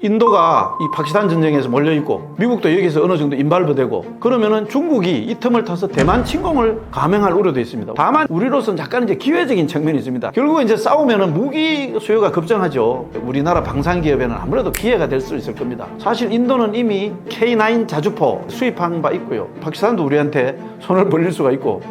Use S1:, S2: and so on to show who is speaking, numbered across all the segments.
S1: 인도가 이 파키스탄 전쟁에서 몰려있고 미국도 여기서 어느 정도 인발부되고 그러면은 중국이 이 틈을 타서 대만 침공을 감행할 우려도 있습니다. 다만 우리로서는 약간 이제 기회적인 측면이 있습니다. 결국 이제 싸우면은 무기 수요가 급증하죠. 우리나라 방산기업에는 아무래도 기회가 될 수 있을 겁니다. 사실 인도는 이미 K9 자주포 수입한 바 있고요. 파키스탄도 우리한테 손을 벌릴 수가 있고.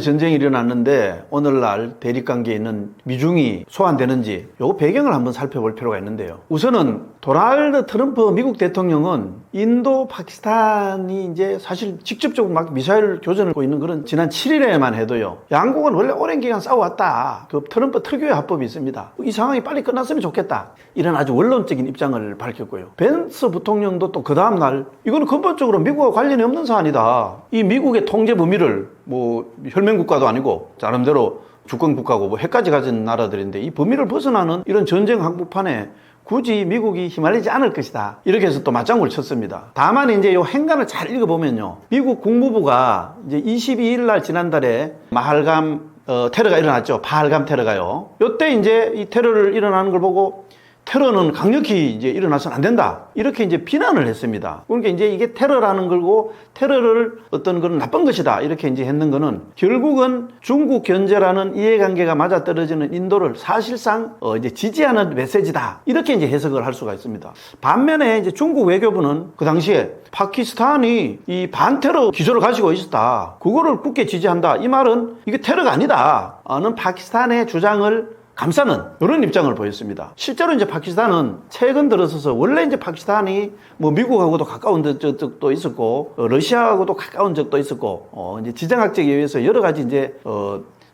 S1: 전쟁이 일어났는데 오늘날 대립관계에 있는 미중이 소환되는지 요 배경을 한번 살펴볼 필요가 있는데요. 우선은 도널드 트럼프 미국 대통령은 인도 파키스탄이 이제 사실 직접적으로 막 미사일 교전을 하고 있는 그런 지난 7일에만 해도요. 양국은 원래 오랜 기간 싸워왔다. 그 트럼프 특유의 화법이 있습니다. 이 상황이 빨리 끝났으면 좋겠다. 이런 아주 원론적인 입장을 밝혔고요. 벤스 부통령도 또 그 다음날 이거는 근본적으로 미국과 관련이 없는 사안이다. 이 미국의 통제 범위를 뭐 혈맹국가도 아니고 나름대로 주권국가고 뭐 핵까지 가진 나라들인데 이 범위를 벗어나는 이런 전쟁 한복판에 굳이 미국이 휘말리지 않을 것이다. 이렇게 해서 또 맞장구를 쳤습니다. 다만 이제 요 행간을 잘 읽어보면요. 미국 국무부가 이제 22일 날 지난달에 마할감 테러가 일어났죠. 파할감 테러가요. 요때 이제 이 테러를 일어나는 걸 보고 테러는 강력히 이제 일어나서는 안 된다. 이렇게 이제 비난을 했습니다. 그러니까 이제 이게 테러라는 걸고 테러를 어떤 그런 나쁜 것이다. 이렇게 이제 했는 거는 결국은 중국 견제라는 이해관계가 맞아떨어지는 인도를 사실상 이제 지지하는 메시지다. 이렇게 이제 해석을 할 수가 있습니다. 반면에 이제 중국 외교부는 그 당시에 파키스탄이 이 반테러 기조를 가지고 있었다. 그거를 굳게 지지한다. 이 말은 이게 테러가 아니다. 는 파키스탄의 주장을 감싸는 이런 입장을 보였습니다. 실제로 이제 파키스탄은 최근 들어서서 원래 이제 파키스탄이 뭐 미국하고도 가까운 적도 있었고 러시아하고도 가까운 적도 있었고 이제 지정학적에 의해서 여러 가지 이제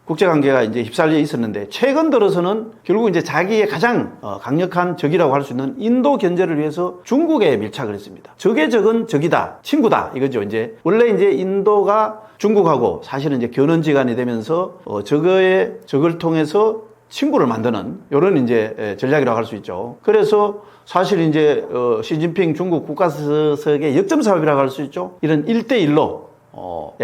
S1: 국제관계가 이제 휩쓸려 있었는데 최근 들어서는 결국 이제 자기의 가장 강력한 적이라고 할 수 있는 인도 견제를 위해서 중국에 밀착을 했습니다. 적의 적은 적이다, 친구다 이거죠. 이제 원래 이제 인도가 중국하고 사실은 이제 견원지간이 되면서 적을 통해서 친구를 만드는 이런 이제 전략이라고 할 수 있죠. 그래서 사실 이제 시진핑 중국 국가수석의 역점 사업이라고 할 수 있죠. 이런 1대1로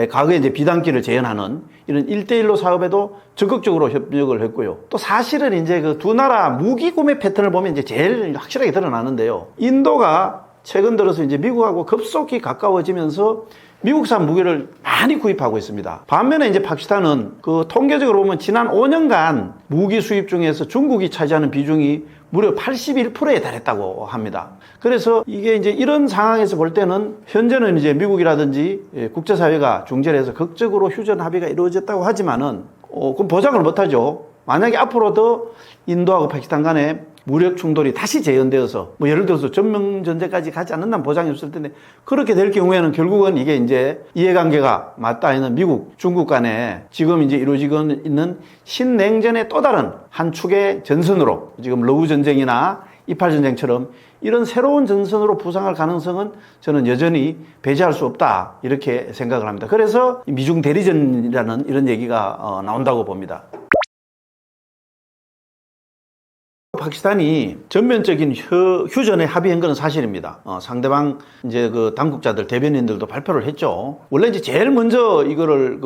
S1: 과거에 이제 비단기를 재현하는 이런 1대1로 사업에도 적극적으로 협력을 했고요. 또 사실은 이제 그 두 나라 무기 구매 패턴을 보면 이제 제일 확실하게 드러나는데요. 인도가 최근 들어서 이제 미국하고 급속히 가까워지면서 미국산 무기를 많이 구입하고 있습니다. 반면에 이제 파키스탄은 그 통계적으로 보면 지난 5년간 무기 수입 중에서 중국이 차지하는 비중이 무려 81%에 달했다고 합니다. 그래서 이게 이제 이런 상황에서 볼 때는 현재는 이제 미국이라든지 국제사회가 중재를 해서 극적으로 휴전 합의가 이루어졌다고 하지만은 그럼 보장을 못하죠. 만약에 앞으로도 인도하고 파키스탄 간에 무력 충돌이 다시 재현되어서 뭐 예를 들어서 전면전제까지 가지 않는다는 보장이 없을 텐데 그렇게 될 경우에는 결국은 이게 이제 이해관계가 맞닿아 있는 미국, 중국 간에 지금 이제 이루어지고 있는 신냉전의 또 다른 한 축의 전선으로 지금 러우 전쟁이나 이팔 전쟁처럼 이런 새로운 전선으로 부상할 가능성은 저는 여전히 배제할 수 없다 이렇게 생각을 합니다. 그래서 미중 대리전이라는 이런 얘기가 나온다고 봅니다. 파키스탄이 전면적인 휴전에 합의한 것은 사실입니다. 상대방 이제 그 당국자들 대변인들도 발표를 했죠. 원래 이제 제일 먼저 이거를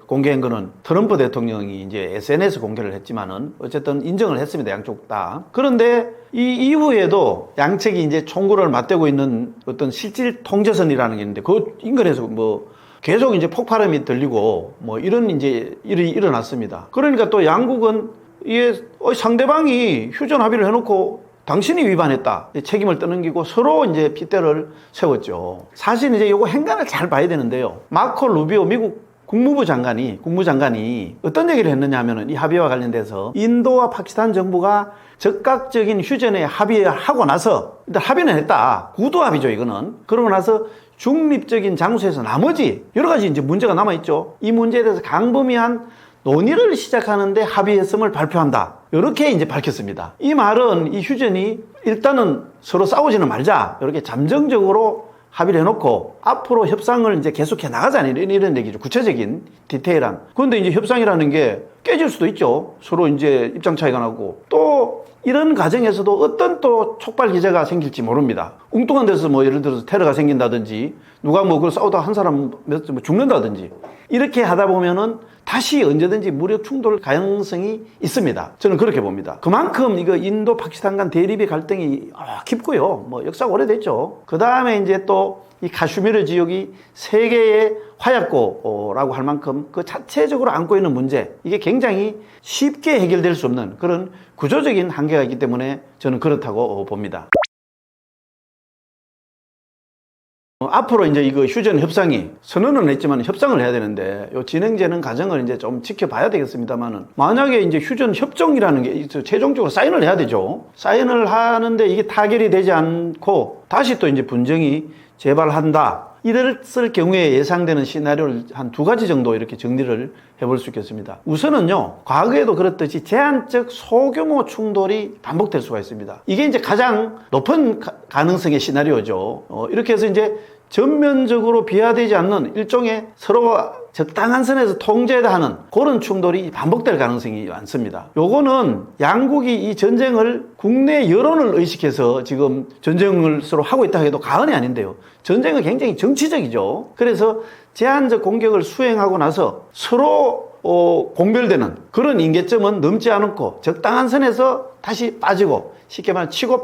S1: 공개한 거는 트럼프 대통령이 이제 SNS 공개를 했지만은 어쨌든 인정을 했습니다. 양쪽 다. 그런데 이 이후에도 양측이 이제 총구를 맞대고 있는 어떤 실질 통제선이라는 게 있는데 그 인근에서 뭐 계속 이제 폭발음이 들리고 뭐 이런 이제 일이 일어났습니다. 그러니까 또 양국은 이게 상대방이 휴전 합의를 해놓고 당신이 위반했다. 책임을 떠넘기고 서로 이제 핏대를 세웠죠. 사실 이제 이거 행간을 잘 봐야 되는데요. 마코 루비오 미국 국무장관이 어떤 얘기를 했느냐 하면은 이 합의와 관련돼서 인도와 파키스탄 정부가 즉각적인 휴전에 합의하고 나서 일단 합의는 했다. 구두 합의죠, 이거는. 그러고 나서 중립적인 장소에서 나머지 여러 가지 이제 문제가 남아있죠. 이 문제에 대해서 강범위한 논의를 시작하는데 합의했음을 발표한다. 이렇게 이제 밝혔습니다. 이 말은 이 휴전이 일단은 서로 싸우지는 말자. 이렇게 잠정적으로 합의를 해놓고 앞으로 협상을 이제 계속해 나가자는 이런 얘기죠. 구체적인 디테일한. 그런데 이제 협상이라는 게 깨질 수도 있죠. 서로 이제 입장 차이가 나고 또 이런 과정에서도 어떤 또 촉발 기제가 생길지 모릅니다. 웅뚱한 데서 뭐 예를 들어서 테러가 생긴다든지 누가 뭐 그걸 싸우다 한 사람 죽는다든지 이렇게 하다 보면은 다시 언제든지 무력 충돌 가능성이 있습니다. 저는 그렇게 봅니다. 그만큼 이거 인도 파키스탄 간 대립의 갈등이 깊고요. 뭐 역사가 오래됐죠. 그 다음에 이제 또 이 카슈미르 지역이 세계의 화약고라고 할 만큼 그 자체적으로 안고 있는 문제, 이게 굉장히 쉽게 해결될 수 없는 그런 구조적인 한계가 있기 때문에 저는 그렇다고 봅니다. 앞으로 이제 이거 휴전 협상이 선언은 했지만 협상을 해야 되는데 요 진행되는 과정을 이제 좀 지켜봐야 되겠습니다만은, 만약에 이제 휴전 협정이라는 게 최종적으로 사인을 해야 되죠. 사인을 하는데 이게 타결이 되지 않고 다시 또 이제 분쟁이 재발한다, 이랬을 경우에 예상되는 시나리오를 한 2가지 정도 이렇게 정리를 해볼 수 있겠습니다. 우선은요, 과거에도 그렇듯이 제한적 소규모 충돌이 반복될 수가 있습니다. 이게 이제 가장 높은 가능성의 시나리오죠. 이렇게 해서 이제 전면적으로 비화되지 않는 일종의 서로 적당한 선에서 통제하는 그런 충돌이 반복될 가능성이 많습니다. 요거는 양국이 이 전쟁을 국내 여론을 의식해서 지금 전쟁을 서로 하고 있다 해도 과언이 아닌데요. 전쟁은 굉장히 정치적이죠. 그래서 제한적 공격을 수행하고 나서 서로 공별되는 그런 임계점은 넘지 않고 적당한 선에서 다시 빠지고, 쉽게 말하면 치고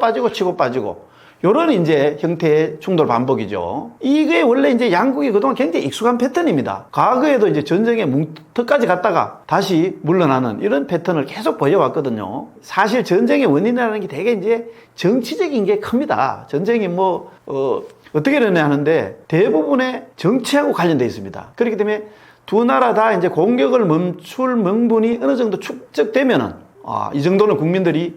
S1: 빠지고 요런 이제 형태의 충돌 반복이죠. 이게 원래 이제 양국이 그동안 굉장히 익숙한 패턴입니다. 과거에도 이제 전쟁의 뭉터까지 갔다가 다시 물러나는 이런 패턴을 계속 보여왔거든요. 사실 전쟁의 원인이라는 게 되게 이제 정치적인 게 큽니다. 전쟁이 어떻게 일어나야 하는데 대부분의 정치하고 관련되어 있습니다. 그렇기 때문에 두 나라 다 이제 공격을 멈출 명분이 어느 정도 축적되면은, 이 정도는 국민들이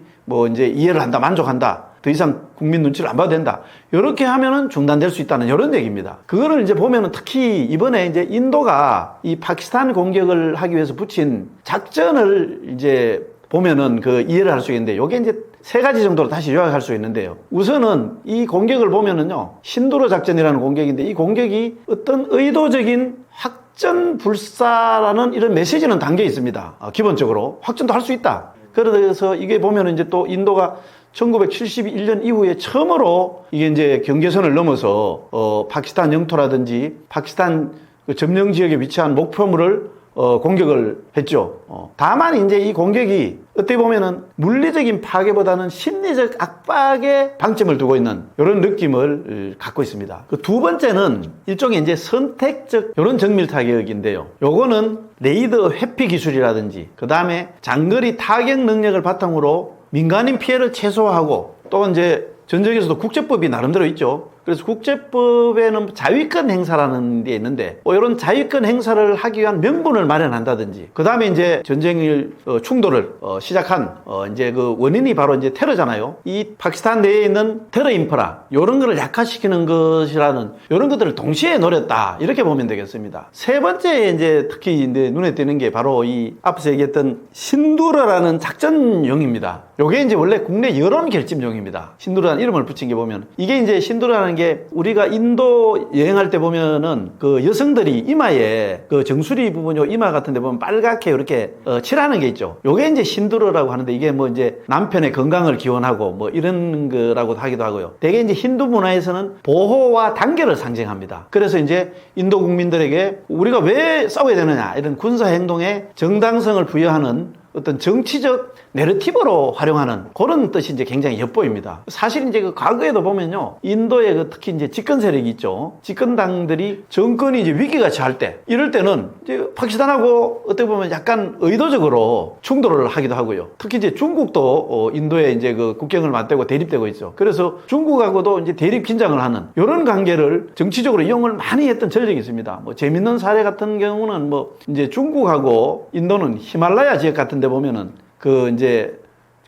S1: 이제 이해를 한다, 만족한다, 더 이상 국민 눈치를 안 봐도 된다, 이렇게 하면은 중단될 수 있다는 이런 얘기입니다. 그거를 이제 보면은 특히 이번에 이제 인도가 이 파키스탄 공격을 하기 위해서 붙인 작전을 이제 보면은 이해를 할 수 있는데, 요게 이제 3가지 정도로 다시 요약할 수 있는데요. 우선은 이 공격을 보면은요, 신두르 작전이라는 공격인데, 이 공격이 어떤 의도적인 확전 불사라는 이런 메시지는 담겨 있습니다. 기본적으로 확전도 할 수 있다. 그래서 이게 보면은 이제 또 인도가 1971년 이후에 처음으로 이게 이제 경계선을 넘어서 파키스탄 영토라든지 파키스탄 점령 지역에 위치한 목표물을 공격을 했죠. 다만 이제 이 공격이 어떻게 보면은 물리적인 파괴보다는 심리적 압박에 방점을 두고 있는 이런 느낌을 갖고 있습니다. 그 2번째는 일종의 이제 선택적 이런 정밀 타격인데요. 요거는 레이더 회피 기술이라든지 그 다음에 장거리 타격 능력을 바탕으로 민간인 피해를 최소화하고, 또 이제 전쟁에서도 국제법이 나름대로 있죠. 그래서 국제법에는 자위권 행사라는 게 있는데, 이런 자위권 행사를 하기 위한 명분을 마련한다든지, 그 다음에 이제 전쟁을, 충돌을, 시작한, 이제 그 원인이 바로 이제 테러잖아요. 이 파키스탄 내에 있는 테러 인프라, 요런 거를 약화시키는 것이라는, 요런 것들을 동시에 노렸다, 이렇게 보면 되겠습니다. 3번째 이제 특히 이제 눈에 띄는 게 바로 이 앞서 얘기했던 신두르라는 작전용입니다. 요게 이제 원래 국내 여론 결집용입니다. 신두르라는 이름을 붙인 게 보면, 이게 이제 신두르라는 게 우리가 인도 여행할 때 보면은 그 여성들이 이마에 그 정수리 부분, 요 이마 같은 데 보면 빨갛게 이렇게 칠하는 게 있죠. 요게 이제 신두르라고 하는데, 이게 이제 남편의 건강을 기원하고 이런 거라고도 하기도 하고요. 대개 이제 힌두 문화에서는 보호와 단결을 상징합니다. 그래서 이제 인도 국민들에게 우리가 왜 싸워야 되느냐, 이런 군사 행동에 정당성을 부여하는 어떤 정치적 내러티브로 활용하는 그런 뜻이 이제 굉장히 엿보입니다. 사실 이제 과거에도 보면요, 인도의 특히 이제 집권 세력이 있죠. 집권당들이 정권이 이제 위기가 처할 때, 이럴 때는 이제 파키스탄하고 어떻게 보면 약간 의도적으로 충돌을 하기도 하고요. 특히 이제 중국도 인도에 이제 국경을 맞대고 대립되고 있죠. 그래서 중국하고도 이제 대립 긴장을 하는 이런 관계를 정치적으로 이용을 많이 했던 전력이 있습니다. 재밌는 사례 같은 경우는 이제 중국하고 인도는 히말라야 지역 같은 데 보면은 이제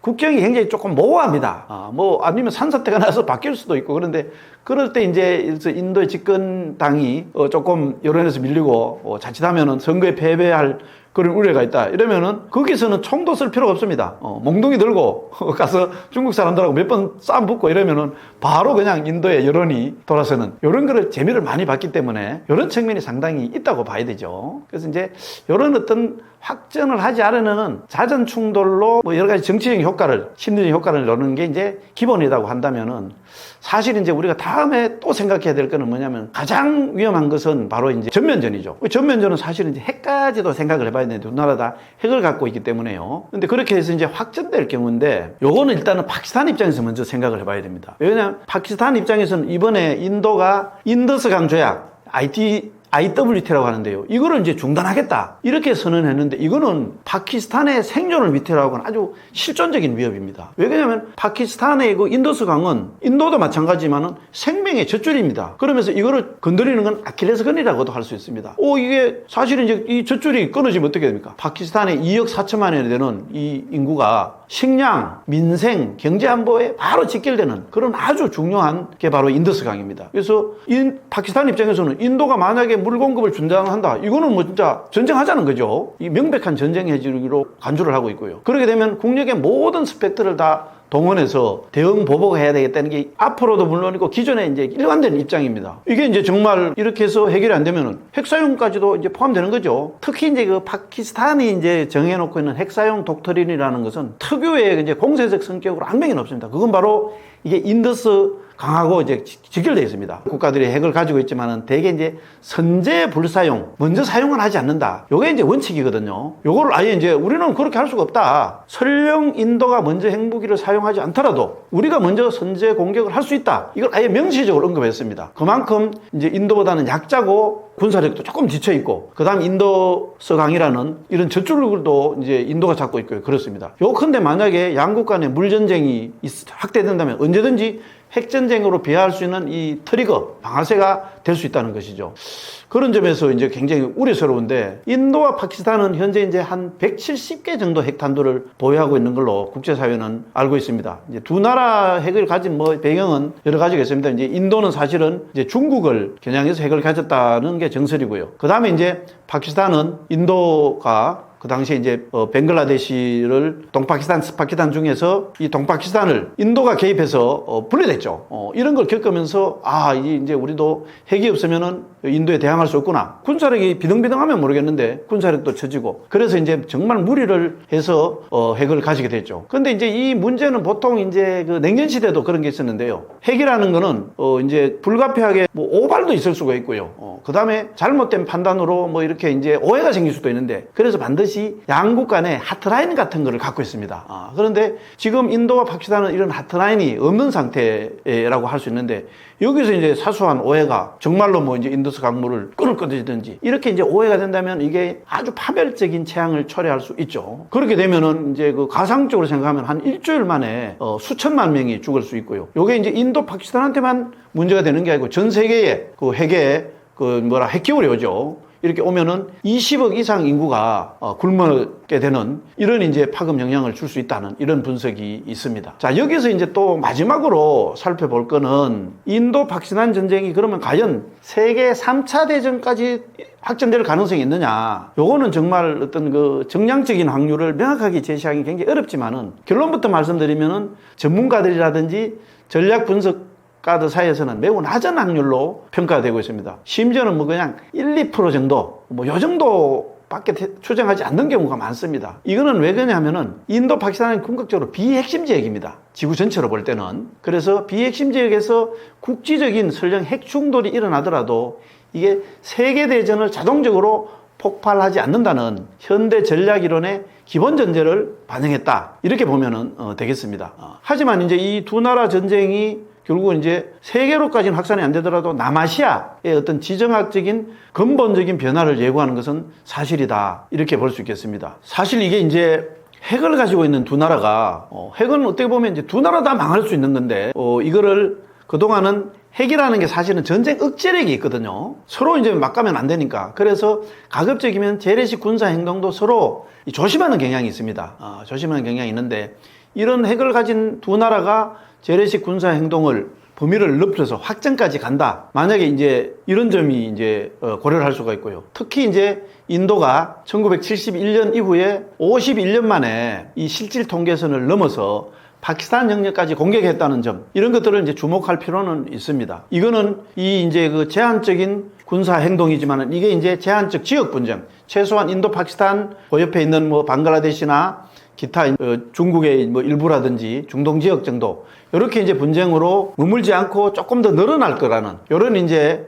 S1: 국경이 굉장히 조금 모호합니다. 아니면 산사태가 나서 바뀔 수도 있고, 그런데 그럴 때 이제 인도의 집권당이 조금 여론에서 밀리고 자칫하면은 선거에 패배할 그런 우려가 있다, 이러면은 거기서는 총도 쓸 필요가 없습니다. 몽둥이 들고 가서 중국 사람들하고 몇 번 싸움 붙고 이러면은 바로 그냥 인도의 여론이 돌아서는, 이런 거를 재미를 많이 봤기 때문에 이런 측면이 상당히 있다고 봐야 되죠. 그래서 이제 이런 어떤 확전을 하지 않으면은 자전 충돌로 여러 가지 정치적인 효과를, 심리적인 효과를 넣는 게 이제 기본이라고 한다면은, 사실 이제 우리가 다음에 또 생각해야 될 거는 뭐냐면 가장 위험한 것은 바로 이제 전면전이죠. 전면전은 사실은 이제 핵까지도 생각을 해봐야 되는데 두 나라 다 핵을 갖고 있기 때문에요. 근데 그렇게 해서 이제 확전될 경우인데 요거는 일단은 파키스탄 입장에서 먼저 생각을 해봐야 됩니다. 왜냐하면 파키스탄 입장에서는 이번에 인도가 인더스강 조약 IWT라고 하는데요. 이거를 이제 중단하겠다. 이렇게 선언했는데 이거는 파키스탄의 생존을 위태로 하고는 아주 실존적인 위협입니다. 왜 그러냐면 파키스탄의 그 인더스 강은 인도도 마찬가지지만은 생명의 젖줄입니다. 그러면서 이거를 건드리는 건 아킬레스건이라고도 할 수 있습니다. 이게 사실은 이제 이 젖줄이 끊어지면 어떻게 됩니까? 파키스탄의 2억 4천만이 되는 이 인구가 식량, 민생, 경제 안보에 바로 직결되는 그런 아주 중요한 게 바로 인더스 강입니다. 그래서 파키스탄 입장에서는 인도가 만약에 물 공급을 중단한다. 이거는 뭐 진짜 전쟁하자는 거죠. 이 명백한 전쟁 해지로 간주를 하고 있고요. 그렇게 되면 국력의 모든 스펙트를 다 동원해서 대응 보복해야 되겠다는 게 앞으로도 물론이고 기존에 이제 일관된 입장입니다. 이게 이제 정말 이렇게 해서 해결이 안 되면은 핵사용까지도 이제 포함되는 거죠. 특히 이제 그 파키스탄이 이제 정해놓고 있는 핵사용 독트린이라는 것은 특유의 이제 공세적 성격으로 악명이 높습니다. 그건 바로 이게 인더스 강하고 이제 직결되어 있습니다. 국가들이 핵을 가지고 있지만은 대개 이제 선제 불사용, 먼저 사용은 하지 않는다. 요게 이제 원칙이거든요. 요거를 아예 이제 우리는 그렇게 할 수가 없다. 설령 인도가 먼저 핵무기를 사용하지 않더라도 우리가 먼저 선제 공격을 할 수 있다. 이걸 아예 명시적으로 언급했습니다. 그만큼 이제 인도보다는 약자고 군사력도 조금 지쳐 있고, 그 다음 인도서 강이라는 이런 젖줄도 이제 인도가 잡고 있고요. 그렇습니다. 요컨대 만약에 양국 간의 물전쟁이 확대된다면 언제든지 핵전쟁으로 비하할 수 있는 이 트리거, 방아쇠가 될 수 있다는 것이죠. 그런 점에서 이제 굉장히 우려스러운데, 인도와 파키스탄은 현재 이제 한 170개 정도 핵탄두를 보유하고 있는 걸로 국제사회는 알고 있습니다. 이제 두 나라 핵을 가진 뭐 배경은 여러 가지가 있습니다. 이제 인도는 사실은 이제 중국을 겨냥해서 핵을 가졌다는 게 정설이고요. 그 다음에 이제 파키스탄은 인도가 그 당시에 이제 벵글라데시를 파키스탄 중에서 이 동파키스탄을 인도가 개입해서 분리됐죠. 이런 걸 겪으면서 이제 우리도 핵이 없으면은 인도에 대항할 수 없구나. 군사력이 비등비등하면 모르겠는데 군사력도 처지고, 그래서 이제 정말 무리를 해서 핵을 가지게 됐죠. 근데 이제 이 문제는 보통 이제 그 냉전 시대도 그런 게 있었는데요. 핵이라는 거는 이제 불가피하게 뭐 오발도 있을 수가 있고요. 그 다음에 잘못된 판단으로 뭐 이렇게 이제 오해가 생길 수도 있는데, 그래서 반드시 양국 간의 하트라인 같은 거를 갖고 있습니다. 그런데 지금 인도와 파키스탄은 이런 하트라인이 없는 상태라고 할 수 있는데, 여기서 이제 사소한 오해가 정말로 뭐 이제 인더스 강물을 끊든지 이렇게 이제 오해가 된다면 이게 아주 파멸적인 재앙을 초래할 수 있죠. 그렇게 되면은 이제 그 가상적으로 생각하면 한 일주일 만에 수천만 명이 죽을 수 있고요. 요게 이제 인도 파키스탄한테만 문제가 되는 게 아니고 전 세계에 그 핵에 핵기울이 오죠. 이렇게 오면은 20억 이상 인구가 굶게 되는 이런 이제 파급 영향을 줄 수 있다는 이런 분석이 있습니다. 자, 여기서 이제 또 마지막으로 살펴볼 거는 인도 파키스탄 전쟁이 그러면 과연 세계 3차 대전까지 확전될 가능성이 있느냐. 요거는 정말 어떤 그 정량적인 확률을 명확하게 제시하기 굉장히 어렵지만은, 결론부터 말씀드리면은 전문가들이라든지 전략 분석 가드 사이에서는 매우 낮은 확률로 평가되고 있습니다. 심지어는 뭐 그냥 1, 2% 정도, 요 정도밖에 추정하지 않는 경우가 많습니다. 이거는 왜 그러냐면은 인도 파키스탄은 궁극적으로 비핵심 지역입니다. 지구 전체로 볼 때는. 그래서 비핵심 지역에서 국지적인 설령 핵 충돌이 일어나더라도 이게 세계대전을 자동적으로 폭발하지 않는다는 현대 전략 이론의 기본 전제를 반영했다. 이렇게 보면은 되겠습니다. 하지만 이제 이 두 나라 전쟁이 결국은 이제 세계로까지는 확산이 안 되더라도 남아시아의 어떤 지정학적인 근본적인 변화를 예고하는 것은 사실이다. 이렇게 볼 수 있겠습니다. 사실 이게 이제 핵을 가지고 있는 두 나라가, 핵은 어떻게 보면 이제 두 나라 다 망할 수 있는 건데, 이거를 그동안은 핵이라는 게 사실은 전쟁 억제력이 있거든요. 서로 이제 막 가면 안 되니까. 그래서 가급적이면 재래식 군사 행동도 서로 조심하는 경향이 있습니다. 조심하는 경향이 있는데, 이런 핵을 가진 두 나라가 재래식 군사 행동을 범위를 넓혀서 확전까지 간다. 만약에 이제 이런 점이 이제 고려를 할 수가 있고요. 특히 이제 인도가 1971년 이후에 51년 만에 이 실질 통계선을 넘어서 파키스탄 영역까지 공격했다는 점, 이런 것들을 이제 주목할 필요는 있습니다. 이거는 이 이제 그 제한적인 군사 행동이지만은 이게 이제 제한적 지역 분쟁, 최소한 인도 파키스탄 그 옆에 있는 뭐 방글라데시나 기타 중국의 뭐 일부라든지 중동 지역 정도 이렇게 이제 분쟁으로 머물지 않고 조금 더 늘어날 거라는 이런 이제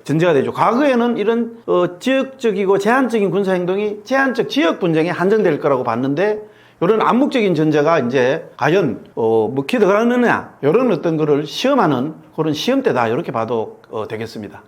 S1: 전제가 되죠. 과거에는 이런 지역적이고 제한적인 군사 행동이 제한적 지역 분쟁에 한정될 거라고 봤는데 이런 암묵적인 전제가 이제 과연 먹히 들어가느냐 이런 어떤 거를 시험하는 그런 시험대다 이렇게 봐도 되겠습니다.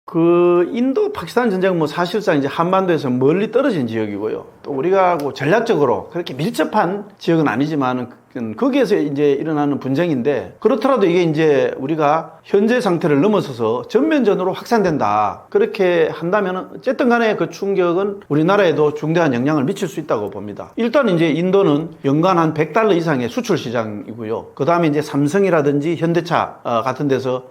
S1: 그 인도 파키스탄 전쟁은 뭐 사실상 이제 한반도에서 멀리 떨어진 지역이고요. 또 우리가 전략적으로 그렇게 밀접한 지역은 아니지만 거기에서 이제 일어나는 분쟁인데 그렇더라도 이게 이제 우리가 현재 상태를 넘어서서 전면전으로 확산된다. 그렇게 한다면 어쨌든 간에 그 충격은 우리나라에도 중대한 영향을 미칠 수 있다고 봅니다. 일단 이제 인도는 연간 한 $100 이상의 수출 시장이고요. 그 다음에 이제 삼성이라든지 현대차 같은 데서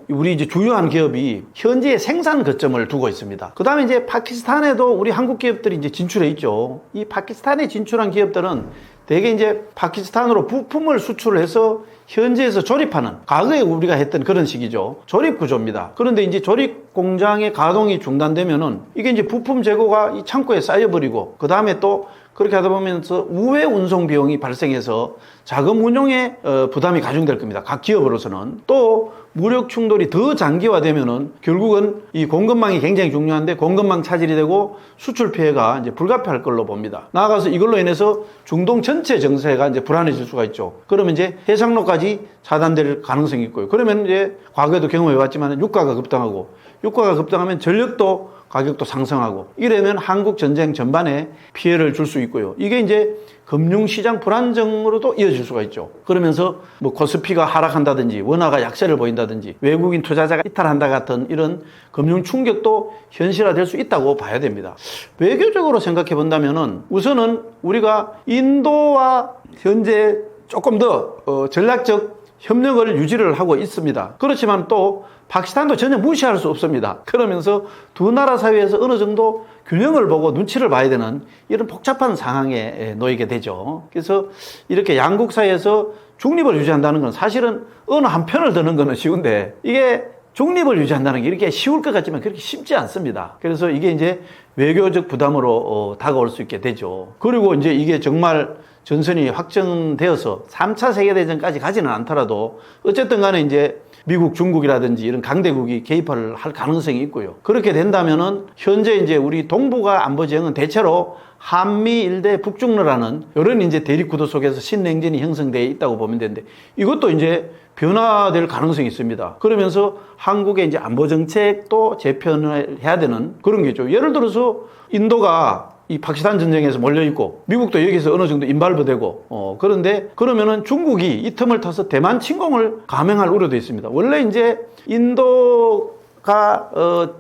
S1: 우리 이제 주요한 기업이 현지에 생산 거점을 두고 있습니다. 그 다음에 이제 파키스탄에도 우리 한국 기업들이 이제 진출해 있죠. 이 파키스탄에 진출한 기업들은 대개 이제 파키스탄으로 부품을 수출해서 현지에서 조립하는 과거에 우리가 했던 그런 식이죠. 조립 구조입니다. 그런데 이제 조립 공장의 가동이 중단되면은 이게 이제 부품 재고가 이 창고에 쌓여버리고 그 다음에 또 그렇게 하다 보면서 우회 운송 비용이 발생해서 자금 운용에 부담이 가중될 겁니다. 각 기업으로서는. 또 무력 충돌이 더 장기화되면은 결국은 이 공급망이 굉장히 중요한데 공급망 차질이 되고 수출 피해가 이제 불가피할 걸로 봅니다. 나아가서 이걸로 인해서 중동 전체 정세가 이제 불안해질 수가 있죠. 그러면 이제 해상로까지 차단될 가능성이 있고요. 그러면 이제 과거에도 경험해 봤지만 유가가 급등하고 유가가 급등하면 전력도 가격도 상승하고 이러면 한국 전쟁 전반에 피해를 줄 수 있고요. 이게 이제 금융시장 불안정으로도 이어질 수가 있죠. 그러면서 뭐 코스피가 하락한다든지 원화가 약세를 보인다든지 외국인 투자자가 이탈한다 같은 이런 금융 충격도 현실화될 수 있다고 봐야 됩니다. 외교적으로 생각해 본다면은 우선은 우리가 인도와 현재 조금 더 전략적 협력을 유지를 하고 있습니다. 그렇지만 또 파키스탄도 전혀 무시할 수 없습니다. 그러면서 두 나라 사이에서 어느 정도 균형을 보고 눈치를 봐야 되는 이런 복잡한 상황에 놓이게 되죠. 그래서 이렇게 양국 사이에서 중립을 유지한다는 건 사실은 어느 한 편을 드는 거는 쉬운데 이게 중립을 유지한다는 게 이렇게 쉬울 것 같지만 그렇게 쉽지 않습니다. 그래서 이게 이제 외교적 부담으로 다가올 수 있게 되죠. 그리고 이제 이게 정말 전선이 확정되어서 3차 세계대전까지 가지는 않더라도 어쨌든 간에 이제 미국, 중국이라든지 이런 강대국이 개입을 할 가능성이 있고요. 그렇게 된다면은 현재 이제 우리 동북아 안보 지형은 대체로 한미 일대 북중러라는 이런 이제 대립 구도 속에서 신냉전이 형성되어 있다고 보면 되는데 이것도 이제 변화될 가능성이 있습니다. 그러면서 한국의 이제 안보 정책도 재편을 해야 되는 그런 게죠. 예를 들어서 인도가 이 파키스탄 전쟁에서 몰려있고 미국도 여기서 어느 정도 인발브되고 그런데 그러면은 중국이 이 틈을 타서 대만 침공을 감행할 우려도 있습니다. 원래 이제 인도가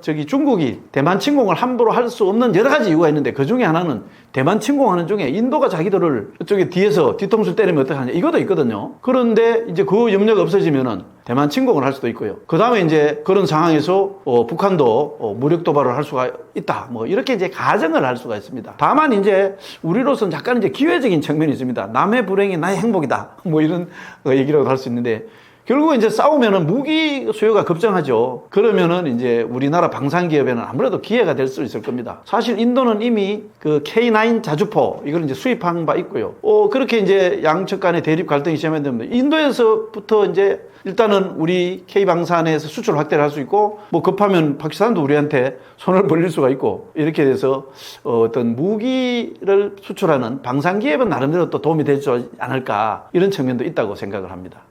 S1: 중국이 대만 침공을 함부로 할 수 없는 여러 가지 이유가 있는데 그 중에 하나는 대만 침공하는 중에 인도가 자기들을 저기 뒤에서 뒤통수를 때리면 어떡하냐 이것도 있거든요. 그런데 이제 그 염려가 없어지면은 대만 침공을 할 수도 있고요. 그 다음에 이제 그런 상황에서 북한도 무력 도발을 할 수가 있다. 뭐 이렇게 이제 가정을 할 수가 있습니다. 다만 이제 우리로서는 약간 이제 기회적인 측면이 있습니다. 남의 불행이 나의 행복이다. 뭐 이런 얘기라고 할 수 있는데 결국 이제 싸우면은 무기 수요가 급증하죠. 그러면은 이제 우리나라 방산기업에는 아무래도 기회가 될 수 있을 겁니다. 사실 인도는 이미 그 K9 자주포 이걸 이제 수입한 바 있고요. 그렇게 이제 양측 간의 대립 갈등이 심해야 됩니다. 인도에서부터 이제 일단은 우리 K방산에서 수출 확대를 할 수 있고 뭐 급하면 파키스탄도 우리한테 손을 벌릴 수가 있고 이렇게 돼서 어떤 무기를 수출하는 방산기업은 나름대로 또 도움이 되지 않을까 이런 측면도 있다고 생각을 합니다.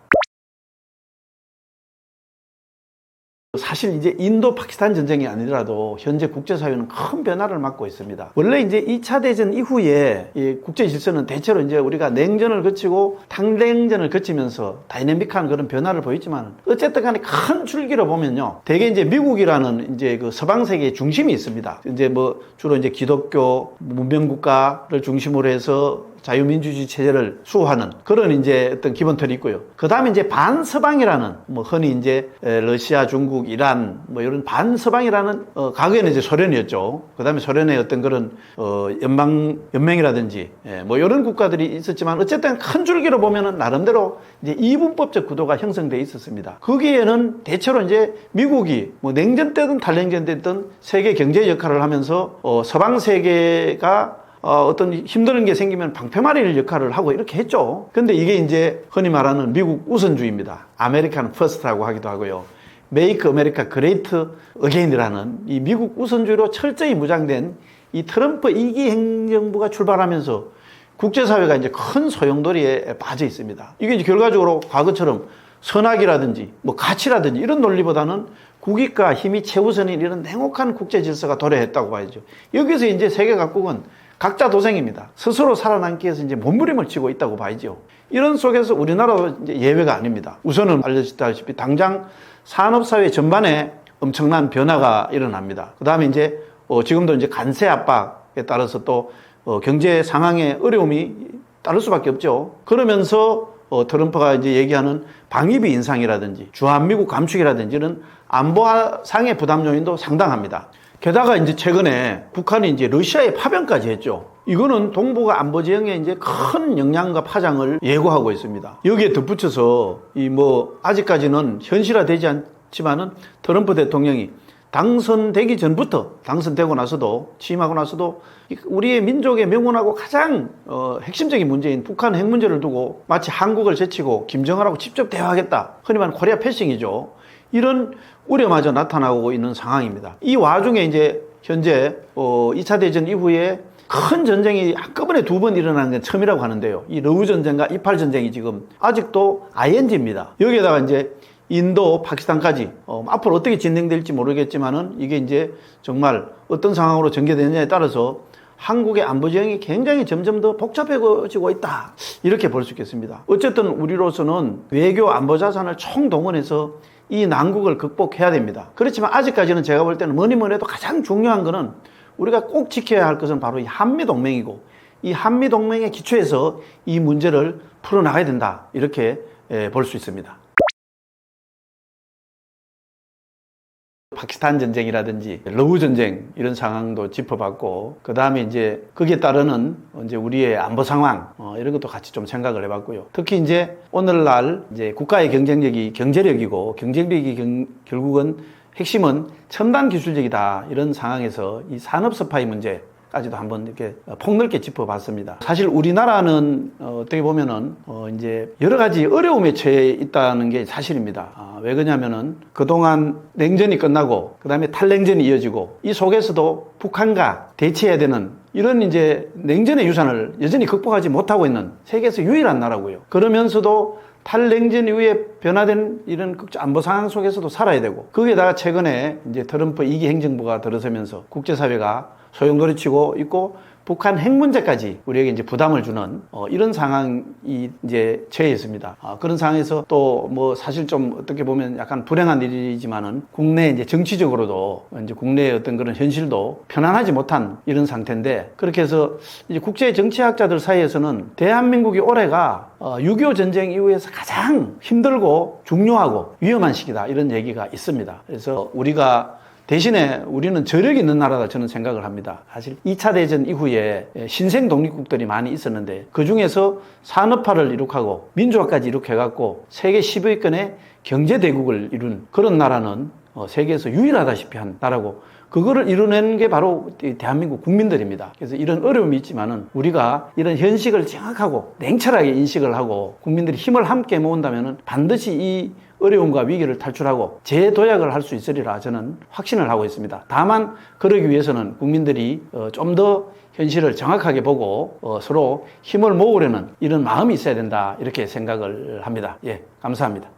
S1: 사실 이제 인도 파키스탄 전쟁이 아니더라도 현재 국제사회는 큰 변화를 맞고 있습니다. 원래 이제 2차 대전 이후에 이 국제 질서는 대체로 이제 우리가 냉전을 거치고 탕냉전을 거치면서 다이내믹한 그런 변화를 보였지만 어쨌든 간에 큰 줄기로 보면요. 대개 이제 미국이라는 이제 그 서방 세계의 중심이 있습니다. 이제 뭐 주로 이제 기독교 문명 국가를 중심으로 해서 자유민주주의 체제를 수호하는 그런 이제 어떤 기본 틀이 있고요. 그 다음에 이제 반서방이라는 뭐 흔히 이제 러시아, 중국, 이란 뭐 이런 반서방이라는 과거에는 이제 소련이었죠. 그 다음에 소련의 어떤 그런 연맹이라든지 뭐 이런 국가들이 있었지만 어쨌든 큰 줄기로 보면은 나름대로 이제 이분법적 구도가 형성돼 있었습니다. 거기에는 대체로 이제 미국이 뭐 냉전 때든 탈냉전 때든 세계 경제 역할을 하면서 서방 세계가 어떤 힘드는 게 생기면 방패막이 역할을 하고 이렇게 했죠. 근데 이게 이제 흔히 말하는 미국 우선주의입니다. 아메리칸 퍼스트라고 하기도 하고요. 메이크 아메리카 그레이트 어게인이라는 이 미국 우선주의로 철저히 무장된 이 트럼프 2기 행정부가 출발하면서 국제사회가 이제 큰 소용돌이에 빠져 있습니다. 이게 이제 결과적으로 과거처럼 선악이라든지 뭐 가치라든지 이런 논리보다는 국익과 힘이 최우선인 이런 냉혹한 국제 질서가 도래했다고 봐야죠. 여기서 이제 세계 각국은 각자 도생입니다. 스스로 살아남기 위해서 이제 몸부림을 치고 있다고 봐야죠. 이런 속에서 우리나라도 이제 예외가 아닙니다. 우선은 알려졌다시피 당장 산업사회 전반에 엄청난 변화가 일어납니다. 그 다음에 이제 지금도 이제 관세 압박에 따라서 또 경제 상황에 어려움이 따를 수밖에 없죠. 그러면서 트럼프가 이제 얘기하는 방위비 인상이라든지 주한미국 감축이라든지 이런 안보상의 부담 요인도 상당합니다. 게다가 이제 최근에 북한이 이제 러시아에 파병까지 했죠. 이거는 동북아 안보 지형에 이제 큰 영향과 파장을 예고하고 있습니다. 여기에 덧붙여서 아직까지는 현실화되지 않지만은 트럼프 대통령이 당선되기 전부터 당선되고 나서도 취임하고 나서도 우리의 민족의 명운하고 가장 핵심적인 문제인 북한 핵 문제를 두고 마치 한국을 제치고 김정은하고 직접 대화하겠다. 흔히 말하는 코리아 패싱이죠. 이런 우려마저 나타나고 있는 상황입니다. 이 와중에 이제 현재 2차 대전 이후에 큰 전쟁이 한꺼번에 2번 일어나는 게 처음이라고 하는데요. 이 러우 전쟁과 이팔 전쟁이 지금 아직도 ING입니다. 여기에다가 이제 인도, 파키스탄까지 앞으로 어떻게 진행될지 모르겠지만은 이게 이제 정말 어떤 상황으로 전개되느냐에 따라서 한국의 안보 지형이 굉장히 점점 더 복잡해지고 있다. 이렇게 볼 수 있겠습니다. 어쨌든 우리로서는 외교 안보 자산을 총동원해서 이 난국을 극복해야 됩니다. 그렇지만 아직까지는 제가 볼 때는 뭐니 해도 가장 중요한 거는 우리가 꼭 지켜야 할 것은 바로 이 한미동맹이고 이 한미동맹의 기초에서 이 문제를 풀어나가야 된다. 이렇게 볼 수 있습니다. 파키스탄 전쟁이라든지 러우 전쟁 이런 상황도 짚어봤고 그 다음에 이제 거기에 따르는 이제 우리의 안보 상황 이런 것도 같이 좀 생각을 해봤고요. 특히 이제 오늘날 이제 국가의 경쟁력이 경제력이고 경쟁력이 결국은 핵심은 첨단 기술력이다 이런 상황에서 이 산업 스파이 문제까지도 한번 이렇게 폭넓게 짚어봤습니다. 사실 우리나라는 어떻게 보면은 이제 여러 가지 어려움에 처해 있다는 게 사실입니다. 왜 그러냐면은 그동안 냉전이 끝나고 그 다음에 탈냉전이 이어지고 이 속에서도 북한과 대치해야 되는 이런 이제 냉전의 유산을 여전히 극복하지 못하고 있는 세계에서 유일한 나라고요. 그러면서도 탈냉전 이후에 변화된 이런 안보 상황 속에서도 살아야 되고 거기에다가 최근에 이제 트럼프 2기 행정부가 들어서면서 국제사회가 소용돌이 치고 있고 북한 핵 문제까지 우리에게 이제 부담을 주는 이런 상황이 이제 처해 있습니다. 그런 상황에서 또 사실 좀 어떻게 보면 약간 불행한 일이지만은 국내 이제 정치적으로도 이제 국내의 어떤 그런 현실도 편안하지 못한 이런 상태인데 그렇게 해서 이제 국제 정치학자들 사이에서는 대한민국이 올해가 6.25 전쟁 이후에서 가장 힘들고 중요하고 위험한 시기다 이런 얘기가 있습니다. 그래서 우리가 대신에 우리는 저력이 있는 나라다 저는 생각을 합니다. 사실 2차 대전 이후에 신생 독립국들이 많이 있었는데 그 중에서 산업화를 이룩하고 민주화까지 이룩해갖고 세계 10위권의 경제대국을 이룬 그런 나라는 세계에서 유일하다시피 한 나라고 그거를 이루는 게 바로 대한민국 국민들입니다. 그래서 이런 어려움이 있지만은 우리가 이런 현실을 정확하고 냉철하게 인식을 하고 국민들이 힘을 함께 모은다면은 반드시 이 어려움과 위기를 탈출하고 재도약을 할 수 있으리라 저는 확신을 하고 있습니다. 다만 그러기 위해서는 국민들이 좀 더 현실을 정확하게 보고 서로 힘을 모으려는 이런 마음이 있어야 된다 이렇게 생각을 합니다. 예, 감사합니다.